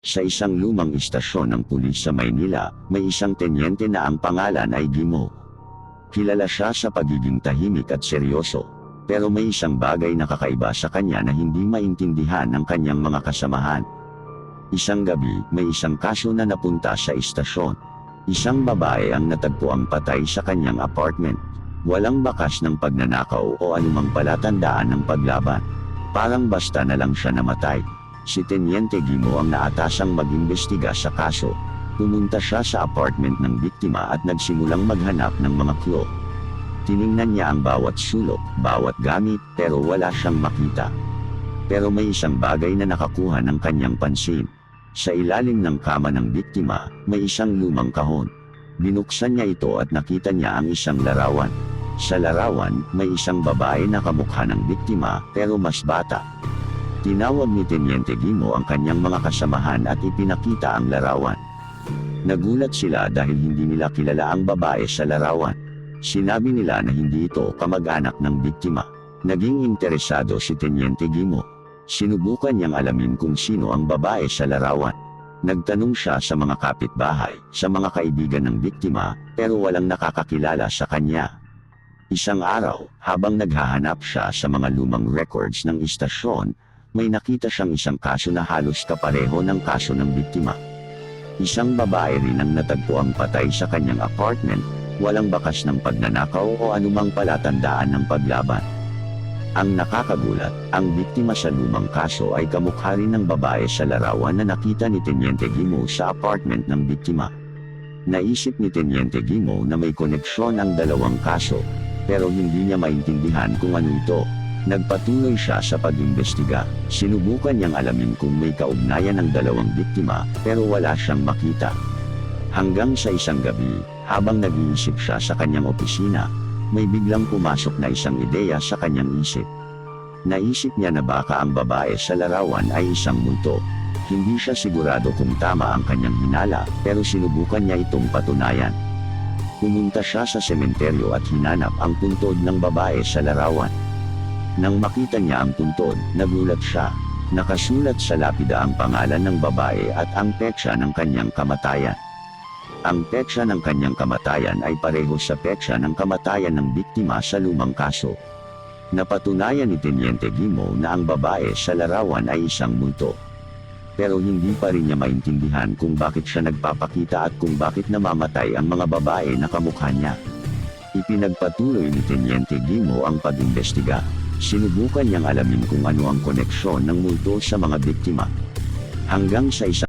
Sa isang lumang istasyon ng pulis sa Maynila, may isang tenyente na ang pangalan ay Gimo. Kilala siya sa pagiging tahimik at seryoso, pero may isang bagay na kakaiba sa kanya na hindi maintindihan ng kanyang mga kasamahan. Isang gabi, may isang kaso na napunta sa istasyon. Isang babae ang natagpuang patay sa kanyang apartment. Walang bakas ng pagnanakaw o anumang palatandaan ng paglaban. Parang basta na lang siya namatay. Si Tenyente Gimo ang naatasang mag-imbestiga sa kaso. Pumunta siya sa apartment ng biktima at nagsimulang maghanap ng mga clue. Tiningnan niya ang bawat sulok, bawat gamit, pero wala siyang makita. Pero may isang bagay na nakakuha ng kanyang pansin. Sa ilalim ng kama ng biktima, may isang lumang kahon. Binuksan niya ito at nakita niya ang isang larawan. Sa larawan, may isang babae na kamukha ng biktima, pero mas bata. Tinawag ni Tenyente Gimo ang kanyang mga kasamahan at ipinakita ang larawan. Nagulat sila dahil hindi nila kilala ang babae sa larawan. Sinabi nila na hindi ito kamag-anak ng biktima. Naging interesado si Tenyente Gimo. Sinubukan niyang alamin kung sino ang babae sa larawan. Nagtanong siya sa mga kapitbahay, sa mga kaibigan ng biktima, pero walang nakakakilala sa kanya. Isang araw, habang naghahanap siya sa mga lumang records ng istasyon, may nakita siyang isang kaso na halos kapareho ng kaso ng biktima. Isang babae rin ang natagpuang patay sa kanyang apartment, walang bakas ng pagnanakaw o anumang palatandaan ng paglaban. Ang nakakagulat, ang biktima sa lumang kaso ay kamukha rin ng babae sa larawan na nakita ni Tenyente Gimo sa apartment ng biktima. Naisip ni Tenyente Gimo na may koneksyon ang dalawang kaso, pero hindi niya maintindihan kung ano ito. Nagpatuloy siya sa pag-imbestiga. Sinubukan niyang alamin kung may kaugnayan ng dalawang biktima, pero wala siyang makita. Hanggang sa isang gabi, habang nag-iisip siya sa kanyang opisina, may biglang pumasok na isang ideya sa kanyang isip. Naisip niya na baka ang babae sa larawan ay isang multo. Hindi siya sigurado kung tama ang kanyang hinala, pero sinubukan niya itong patunayan. Pumunta siya sa sementeryo at hinanap ang puntod ng babae sa larawan. Nang makita niya ang puntod, nagulat siya. Nakasulat sa lapida ang pangalan ng babae at ang petsa ng kanyang kamatayan. Ang petsa ng kanyang kamatayan ay pareho sa petsa ng kamatayan ng biktima sa lumang kaso. Napatunayan ni Tenyente Gimo na ang babae sa larawan ay isang multo. Pero hindi pa rin niya maintindihan kung bakit siya nagpapakita at kung bakit namamatay ang mga babae na kamukha niya. Ipinagpatuloy ni Tenyente Gimo ang pag-imbestiga. Sinubukan niyang alamin kung ano ang koneksyon ng multo sa mga biktima. Hanggang sa isang